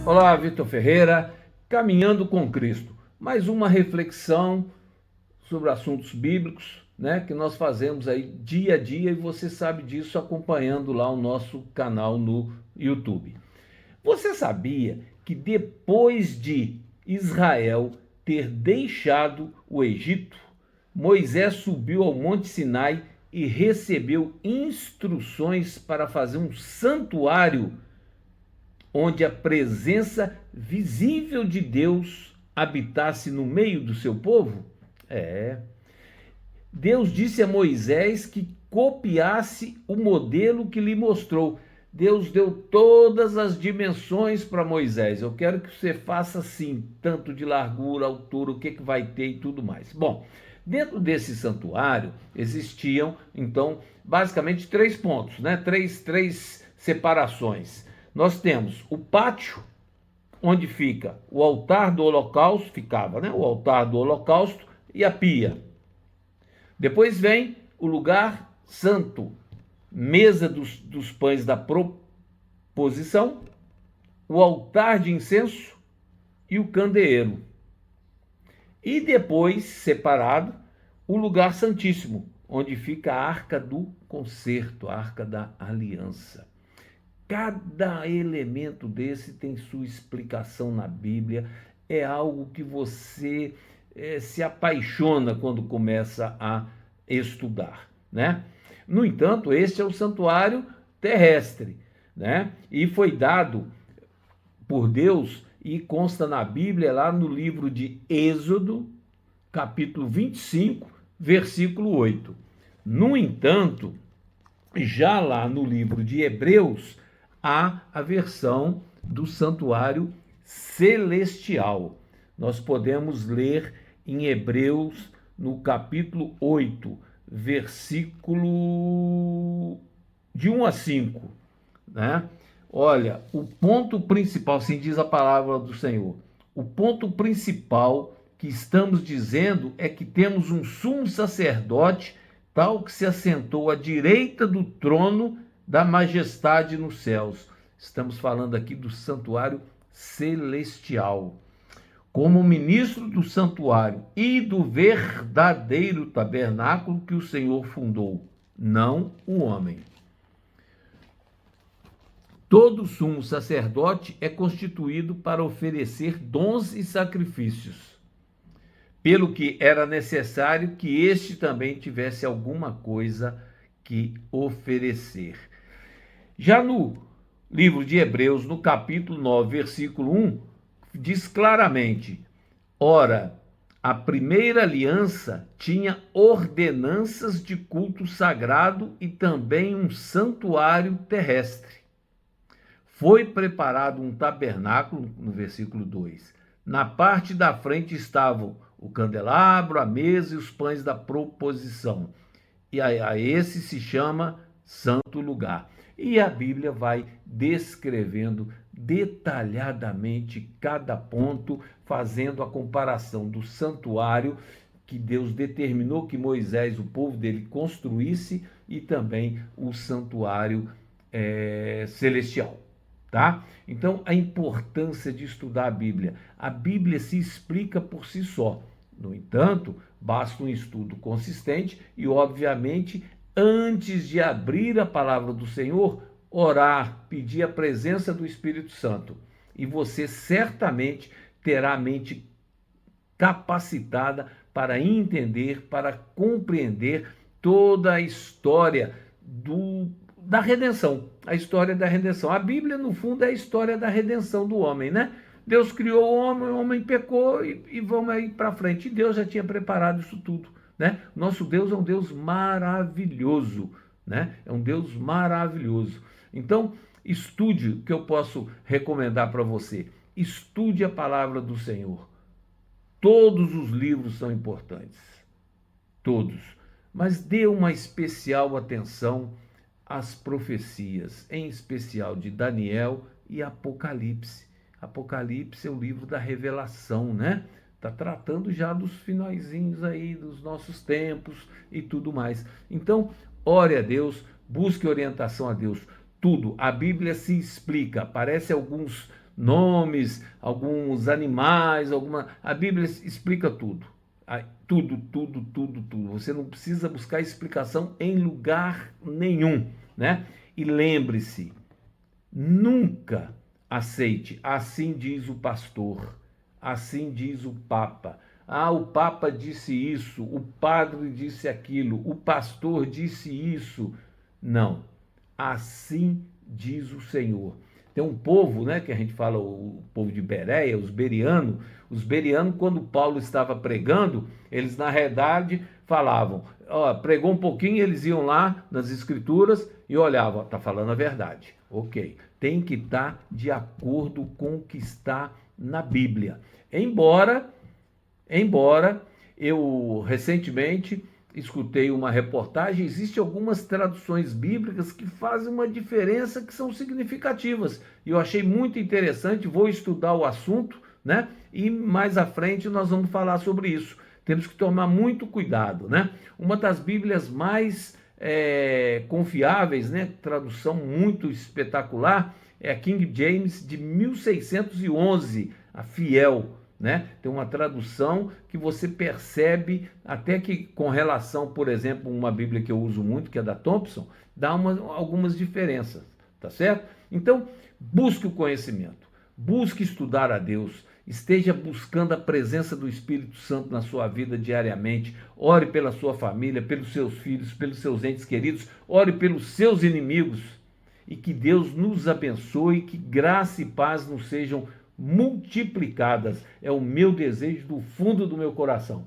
Olá, Vitor Ferreira, caminhando com Cristo. Mais uma reflexão sobre assuntos bíblicos, né, que nós fazemos aí dia a dia e você sabe disso acompanhando lá o nosso canal no YouTube. Você sabia que depois de Israel ter deixado o Egito, Moisés subiu ao Monte Sinai e recebeu instruções para fazer um santuário onde a presença visível de Deus habitasse no meio do seu povo? Deus disse a Moisés que copiasse o modelo que lhe mostrou. Deus deu todas as dimensões para Moisés. Eu quero que você faça assim, tanto de largura, altura, o que vai ter e tudo mais. Bom, dentro desse santuário existiam, então, basicamente três pontos, né? Três separações. Nós temos o pátio, onde fica o altar do holocausto, ficava, né? O altar do holocausto e a pia. Depois vem o lugar santo, mesa dos pães da proposição, o altar de incenso e o candeeiro. E depois, separado, o lugar santíssimo, onde fica a arca do concerto, a arca da aliança. Cada elemento desse tem sua explicação na Bíblia, é algo que você se apaixona quando começa a estudar, né? No entanto, este é o santuário terrestre, né? E foi dado por Deus e consta na Bíblia, lá no livro de Êxodo, capítulo 25, versículo 8. No entanto, já lá no livro de Hebreus, há a versão do santuário celestial. Nós podemos ler em Hebreus, no capítulo 8, versículo de 1 a 5, né? Olha, o ponto principal, assim diz a palavra do Senhor, o ponto principal que estamos dizendo é que temos um sumo sacerdote, tal que se assentou à direita do trono da majestade nos céus. Estamos falando aqui do santuário celestial. Como ministro do santuário e do verdadeiro tabernáculo que o Senhor fundou, não o homem. Todo sumo sacerdote é constituído para oferecer dons e sacrifícios, pelo que era necessário que este também tivesse alguma coisa que oferecer. Já no livro de Hebreus, no capítulo 9, versículo 1, diz claramente: ora, a primeira aliança tinha ordenanças de culto sagrado e também um santuário terrestre. Foi preparado um tabernáculo, no versículo 2. Na parte da frente estavam o candelabro, a mesa e os pães da proposição. E a esse se chama santo lugar. E a Bíblia vai descrevendo detalhadamente cada ponto, fazendo a comparação do santuário que Deus determinou que Moisés, o povo dele, construísse, e também o santuário celestial. Tá? Então, a importância de estudar a Bíblia. A Bíblia se explica por si só. No entanto, basta um estudo consistente e, obviamente, antes de abrir a palavra do Senhor, orar, pedir a presença do Espírito Santo. E você certamente terá a mente capacitada para entender, para compreender toda a história da redenção, a história da redenção. A Bíblia, no fundo, é a história da redenção do homem, né? Deus criou o homem pecou e vamos aí para frente. E Deus já tinha preparado isso tudo, né? Nosso Deus é um Deus maravilhoso, né? É um Deus maravilhoso. Então, estude, o que eu posso recomendar para você. Estude a palavra do Senhor. Todos os livros são importantes, todos. Mas dê uma especial atenção às profecias, em especial de Daniel e Apocalipse. Apocalipse é o livro da revelação, né? Está tratando já dos finalzinhos aí, dos nossos tempos e tudo mais. Então, ore a Deus, busque orientação a Deus. Tudo, a Bíblia se explica. Aparece alguns nomes, alguns animais, a Bíblia explica tudo. Tudo, tudo, tudo, tudo. Você não precisa buscar explicação em lugar nenhum, né? E lembre-se, nunca aceite, assim diz o pastor, assim diz o Papa. Ah, o Papa disse isso, o padre disse aquilo, o pastor disse isso. Não, assim diz o Senhor. Tem um povo, né, que a gente fala, o povo de Bereia, os berianos, quando Paulo estava pregando, eles na realidade falavam, ó, pregou um pouquinho, eles iam lá nas escrituras e olhavam, está falando a verdade, ok, tem que estar de acordo com o que está na Bíblia. Embora eu recentemente escutei uma reportagem, existem algumas traduções bíblicas que fazem uma diferença, que são significativas. E eu achei muito interessante, vou estudar o assunto, né? E mais à frente nós vamos falar sobre isso. Temos que tomar muito cuidado, né? Uma das Bíblias mais confiáveis, né? Tradução muito espetacular, é a King James de 1611, a Fiel. Né? Tem uma tradução que você percebe até que com relação, por exemplo, uma Bíblia que eu uso muito, que é da Thompson, dá algumas diferenças, tá certo? Então, busque o conhecimento, busque estudar a Deus, esteja buscando a presença do Espírito Santo na sua vida diariamente, ore pela sua família, pelos seus filhos, pelos seus entes queridos, ore pelos seus inimigos, e que Deus nos abençoe, que graça e paz nos sejam multiplicadas. É o meu desejo do fundo do meu coração.